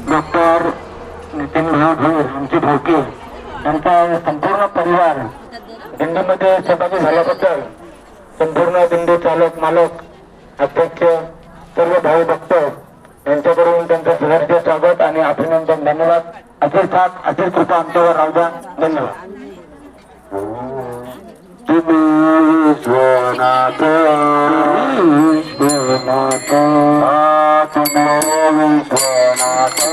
Doctor Nitin Bhoir आमची भावकी यांचा संपूर्ण परिवार दिंडीमध्ये सहभागी झाल्याबद्दल संपूर्ण दिंडी चालक मालक अध्यक्ष सर्व भाऊ भक्त यांच्याकडून त्यांचं सहर्ष स्वागत आणि अभिनंदन. धन्यवाद. असेच साथ असेच कृपा आमच्यावर राहू द्या. धन्यवाद. विश्वनाथ विश्वनाथ विश्वनाथ